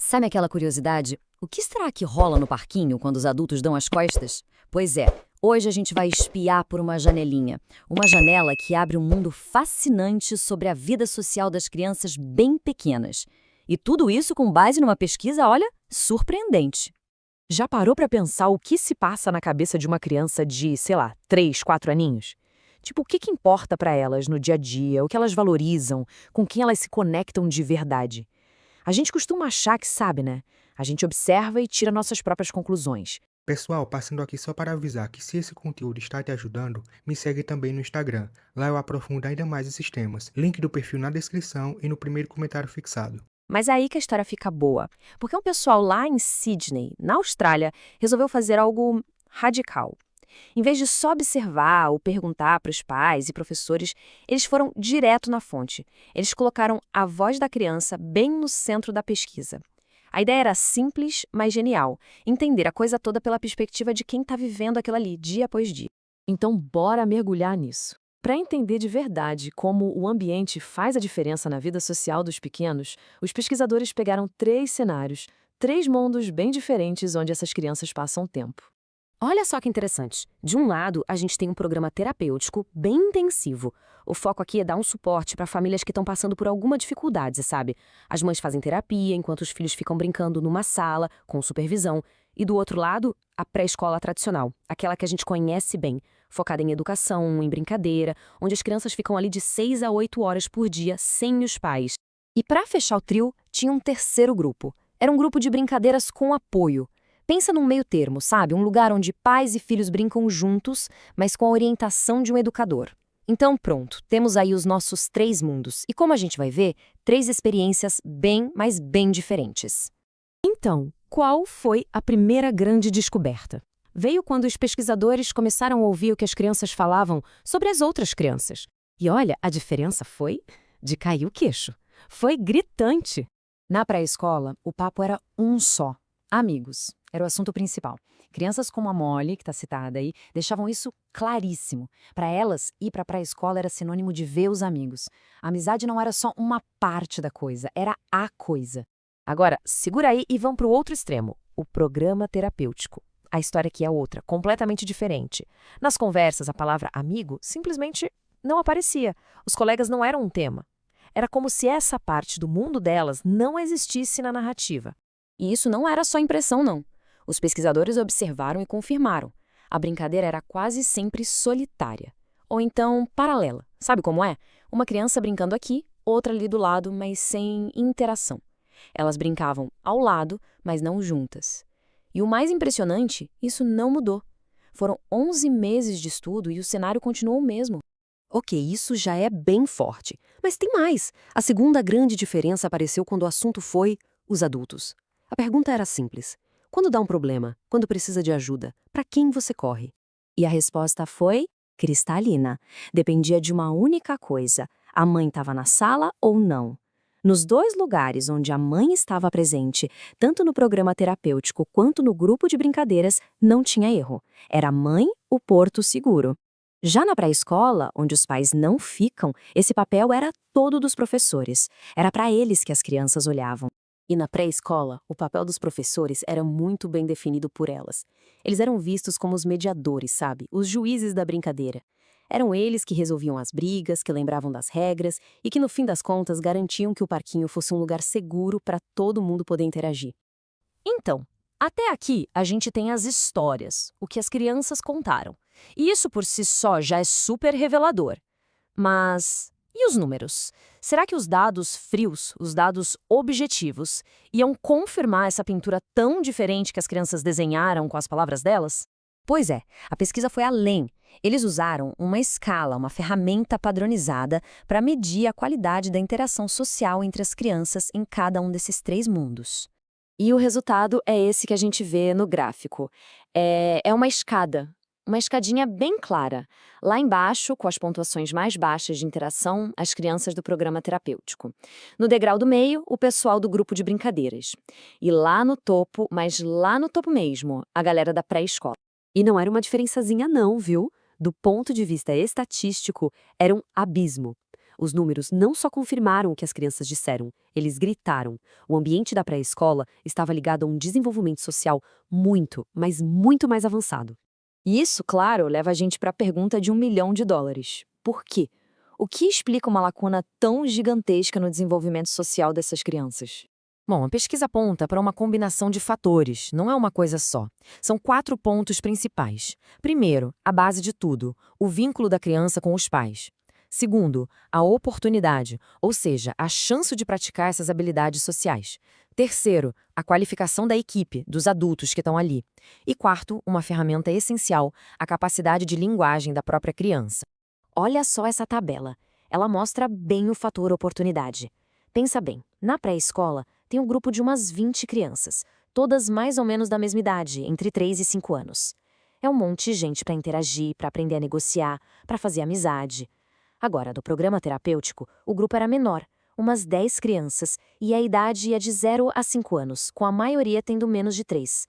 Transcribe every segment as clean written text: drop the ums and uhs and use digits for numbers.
Sabe aquela curiosidade? O que será que rola no parquinho quando os adultos dão as costas? Pois é, hoje a gente vai espiar por uma janelinha. Uma janela que abre um mundo fascinante sobre a vida social das crianças bem pequenas. E tudo isso com base numa pesquisa, olha, surpreendente. Já parou pra pensar o que se passa na cabeça de uma criança de, sei lá, 3, 4 aninhos? Tipo, o que importa pra elas no dia a dia, o que elas valorizam, com quem elas se conectam de verdade? A gente costuma achar que sabe, né? A gente observa e tira nossas próprias conclusões. Pessoal, passando aqui só para avisar que se esse conteúdo está te ajudando, me segue também no Instagram. Lá eu aprofundo ainda mais esses temas. Link do perfil na descrição e no primeiro comentário fixado. Mas é aí que a história fica boa, porque um pessoal lá em Sydney, na Austrália, resolveu fazer algo radical. Em vez de só observar ou perguntar para os pais e professores, eles foram direto na fonte. Eles colocaram a voz da criança bem no centro da pesquisa. A ideia era simples, mas genial. Entender a coisa toda pela perspectiva de quem está vivendo aquilo ali, dia após dia. Então, bora mergulhar nisso. Para entender de verdade como o ambiente faz a diferença na vida social dos pequenos, os pesquisadores pegaram 3 cenários, 3 mundos bem diferentes onde essas crianças passam tempo. Olha só que interessante. De um lado, a gente tem um programa terapêutico bem intensivo. O foco aqui é dar um suporte para famílias que estão passando por alguma dificuldade, sabe? As mães fazem terapia enquanto os filhos ficam brincando numa sala, com supervisão. E do outro lado, a pré-escola tradicional, aquela que a gente conhece bem, focada em educação, em brincadeira, onde as crianças ficam ali de 6 a 8 horas por dia sem os pais. E para fechar o trio, tinha um terceiro grupo. Era um grupo de brincadeiras com apoio. Pensa num meio termo, sabe? Um lugar onde pais e filhos brincam juntos, mas com a orientação de um educador. Então pronto, temos aí os nossos 3 mundos. E como a gente vai ver, 3 experiências bem, mas bem diferentes. Então, qual foi a primeira grande descoberta? Veio quando os pesquisadores começaram a ouvir o que as crianças falavam sobre as outras crianças. E olha, a diferença foi de cair o queixo. Foi gritante. Na pré-escola, o papo era um só. Amigos. Era o assunto principal. Crianças como a Molly, que está citada aí, deixavam isso claríssimo. Para elas, ir para a pré-escola era sinônimo de ver os amigos. A amizade não era só uma parte da coisa, era a coisa. Agora, segura aí e vamos para o outro extremo, o programa terapêutico. A história aqui é outra, completamente diferente. Nas conversas, a palavra amigo simplesmente não aparecia. Os colegas não eram um tema. Era como se essa parte do mundo delas não existisse na narrativa. E isso não era só impressão, não. Os pesquisadores observaram e confirmaram. A brincadeira era quase sempre solitária. Ou então, paralela. Sabe como é? Uma criança brincando aqui, outra ali do lado, mas sem interação. Elas brincavam ao lado, mas não juntas. E o mais impressionante, isso não mudou. Foram 11 meses de estudo e o cenário continuou o mesmo. Ok, isso já é bem forte. Mas tem mais. A segunda grande diferença apareceu quando o assunto foi os adultos. A pergunta era simples. Quando dá um problema, quando precisa de ajuda, para quem você corre? E a resposta foi cristalina. Dependia de uma única coisa. A mãe estava na sala ou não. Nos 2 lugares onde a mãe estava presente, tanto no programa terapêutico quanto no grupo de brincadeiras, não tinha erro. Era a mãe o porto seguro. Já na pré-escola, onde os pais não ficam, esse papel era todo dos professores. Era para eles que as crianças olhavam. E na pré-escola, o papel dos professores era muito bem definido por elas. Eles eram vistos como os mediadores, sabe? Os juízes da brincadeira. Eram eles que resolviam as brigas, que lembravam das regras e que, no fim das contas, garantiam que o parquinho fosse um lugar seguro para todo mundo poder interagir. Então, até aqui a gente tem as histórias, o que as crianças contaram. E isso por si só já é super revelador. Mas e os números? Será que os dados frios, os dados objetivos, iam confirmar essa pintura tão diferente que as crianças desenharam com as palavras delas? Pois é, a pesquisa foi além. Eles usaram uma escala, uma ferramenta padronizada para medir a qualidade da interação social entre as crianças em cada um desses 3 mundos. E o resultado é esse que a gente vê no gráfico. É uma escada. Uma escadinha bem clara. Lá embaixo, com as pontuações mais baixas de interação, as crianças do programa terapêutico. No degrau do meio, o pessoal do grupo de brincadeiras. E lá no topo, mas lá no topo mesmo, a galera da pré-escola. E não era uma diferençazinha não, viu? Do ponto de vista estatístico, era um abismo. Os números não só confirmaram o que as crianças disseram, eles gritaram. O ambiente da pré-escola estava ligado a um desenvolvimento social muito, mas muito mais avançado. E isso, claro, leva a gente para a pergunta de $1 milhão. Por quê? O que explica uma lacuna tão gigantesca no desenvolvimento social dessas crianças? Bom, a pesquisa aponta para uma combinação de fatores, não é uma coisa só. São 4 pontos principais. Primeiro, a base de tudo, o vínculo da criança com os pais. Segundo, a oportunidade, ou seja, a chance de praticar essas habilidades sociais. Terceiro, a qualificação da equipe, dos adultos que estão ali. E quarto, uma ferramenta essencial, a capacidade de linguagem da própria criança. Olha só essa tabela. Ela mostra bem o fator oportunidade. Pensa bem, na pré-escola tem um grupo de umas 20 crianças, todas mais ou menos da mesma idade, entre 3 e 5 anos. É um monte de gente para interagir, para aprender a negociar, para fazer amizade. Agora, no programa terapêutico, o grupo era menor, umas 10 crianças, e a idade ia de 0 a 5 anos, com a maioria tendo menos de 3.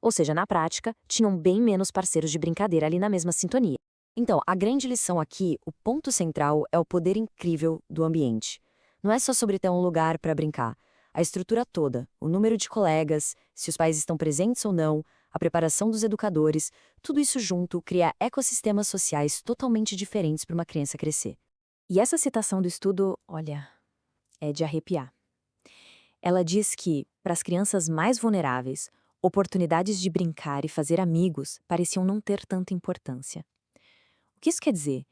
Ou seja, na prática, tinham bem menos parceiros de brincadeira ali na mesma sintonia. Então, a grande lição aqui, o ponto central, é o poder incrível do ambiente. Não é só sobre ter um lugar para brincar. A estrutura toda, o número de colegas, se os pais estão presentes ou não, a preparação dos educadores, tudo isso junto cria ecossistemas sociais totalmente diferentes para uma criança crescer. E essa citação do estudo, olha, é de arrepiar. Ela diz que, para as crianças mais vulneráveis, oportunidades de brincar e fazer amigos pareciam não ter tanta importância. O que isso quer dizer?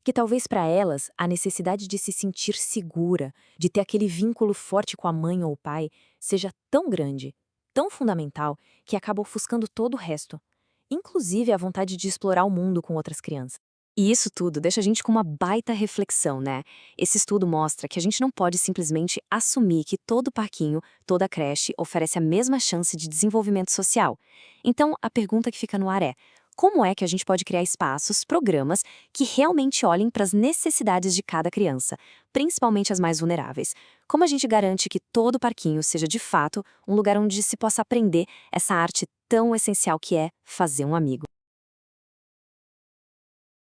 Que talvez para elas a necessidade de se sentir segura, de ter aquele vínculo forte com a mãe ou o pai, seja tão grande, tão fundamental, que acaba ofuscando todo o resto, inclusive a vontade de explorar o mundo com outras crianças. E isso tudo deixa a gente com uma baita reflexão, né? Esse estudo mostra que a gente não pode simplesmente assumir que todo parquinho, toda creche oferece a mesma chance de desenvolvimento social. Então, a pergunta que fica no ar é: como é que a gente pode criar espaços, programas que realmente olhem para as necessidades de cada criança, principalmente as mais vulneráveis? Como a gente garante que todo parquinho seja de fato um lugar onde se possa aprender essa arte tão essencial que é fazer um amigo?